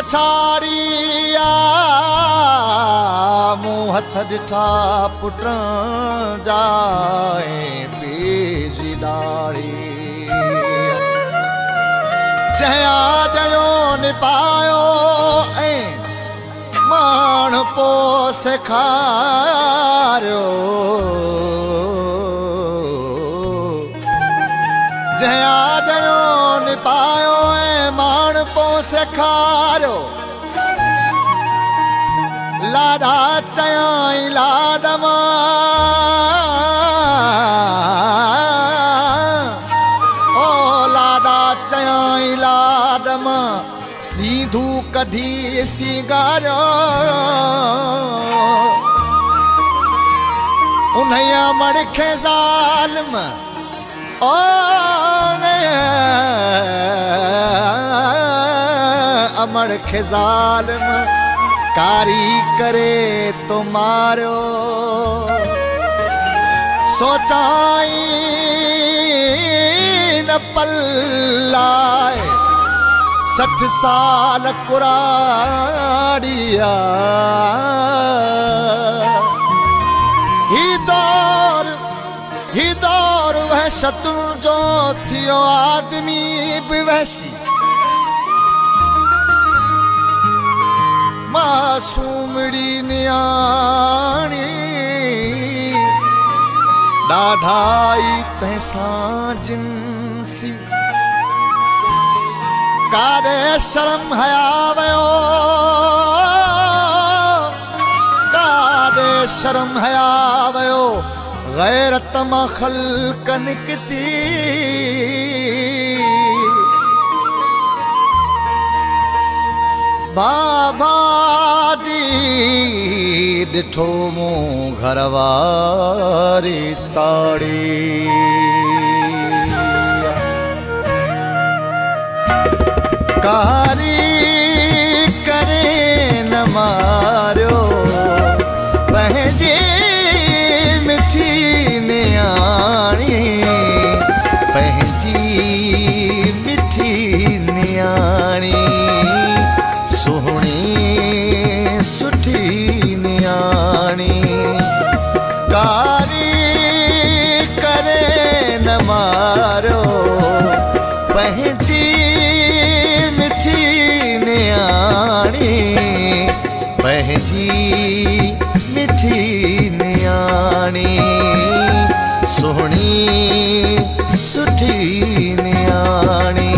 पछाड़िया मुँह हथ ॾिठा पुटन जाए बीजी दाड़ी जया जयो निपायो मान पो सेखारियो जया जयो निपायो मान पो सेखारियो लाडा चयाई लाडमा ओ लाडा चयाई लाडमा सीधू कढी सिंगारो उन्हैया मड़खे ज़ालिम ओ अमड़ खे ज़ालिम कारी करे तो मारो सोचाई न पल्लाए 60 साल कुराड़िया ही दौर वहशतुल जो थियो आदमी भी वहशी मासूमड़ी न्याणी ॾाढाई तंहिंसां जिनसी काॾे शर्म हया वयो काॾे शर्म हया वयो गैरत मां ख़ल्क़ निकती बाबा जी ॾिठो मूं घरवारी ताड़ी कारी करे न मारियो पंहिंजी मिठी न्याणी पंहिंजी मिठी न्याणी सुहिणी सुठी न्याणी कारी करे न मारियो पंहिंजी मिठी न्याणी पंहिंजी मिठी न्याणी सुहिणी सुठी न्याणी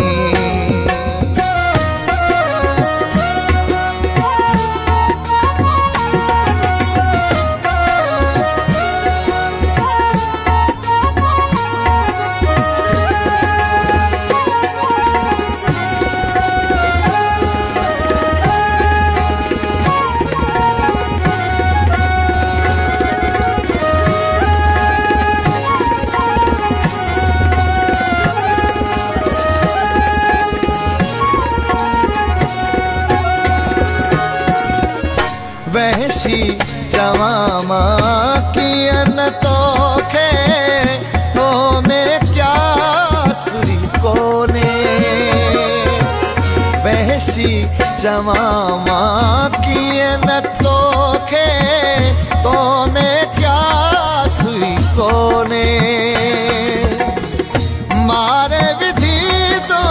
वहशी जवामा कियन तोखे तो में क्या सुरी कोने वहशी जवामा कियन तोखे तो में क्या सुरी कोने मारे विधि तो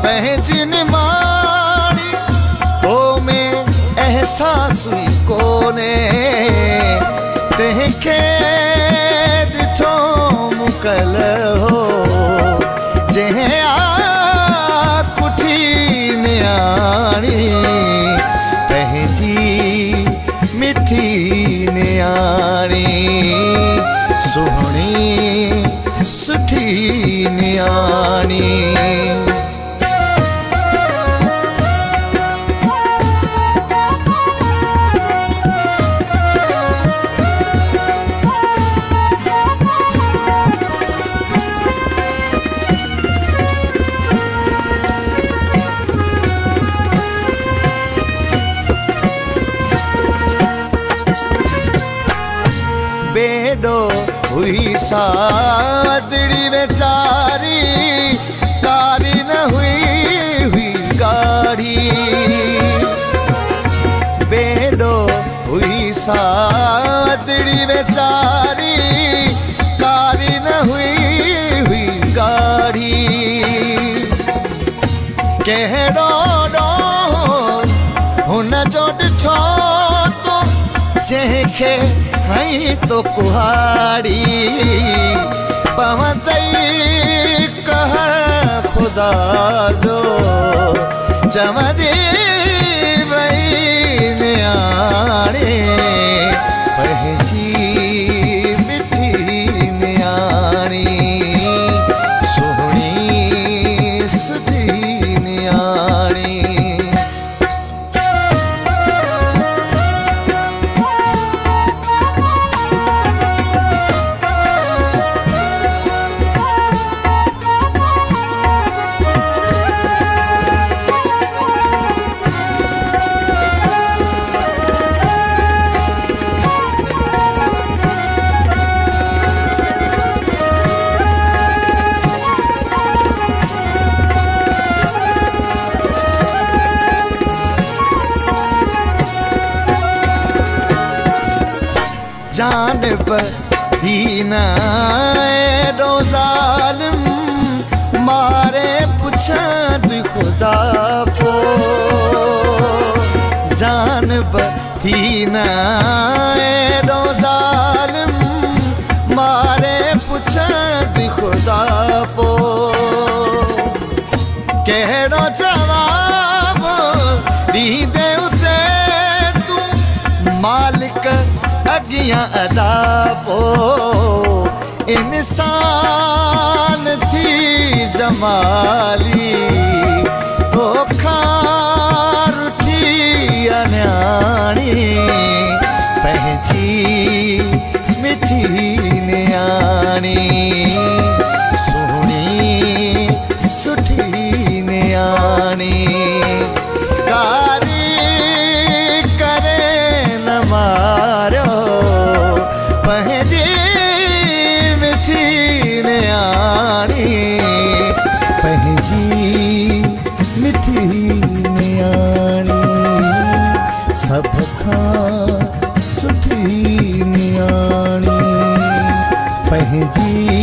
पंहिंजी निमाणी तो में एहसास हुई कोने तंहिंखे ॾिठो मुकल हो जंहिं आकुठी न्याणी पंहिंजी मिठी न्याणी सुहिणी सुठी न्याणी बेडो हुई सादड़ी बेचारी कारी न हुई गाड़ी सादड़ी बेचारी कारी न हुई गाड़ी कहिड़ो हुन जो ॾिठो तो जंहिंखे हई तो कुहाड़ी पवंदई कहर खुदा जो चवंदी वई न्याणी पंहिंजी मिठी न्याणी सुहिणी सुठी न्याणी जानब दीना एडो जालिम मारे पुछद खुदा को जानब दीना एडो जालिम मारे पुछद खुदा को कहिड़ो जवाब ॾींदे उते तूं मालिक अगियां अदा पो इंसान थी जमाली तोखा रुठी न्याणी पंहिंजी मिठी न्याणी सुहिणी सुठी न्याणी कारी करे न मारियो पंहिंजी मिठी न्याणी पंहिंजी मिठी न्याणी सभ खां सुठी न्याणी पंहिंजी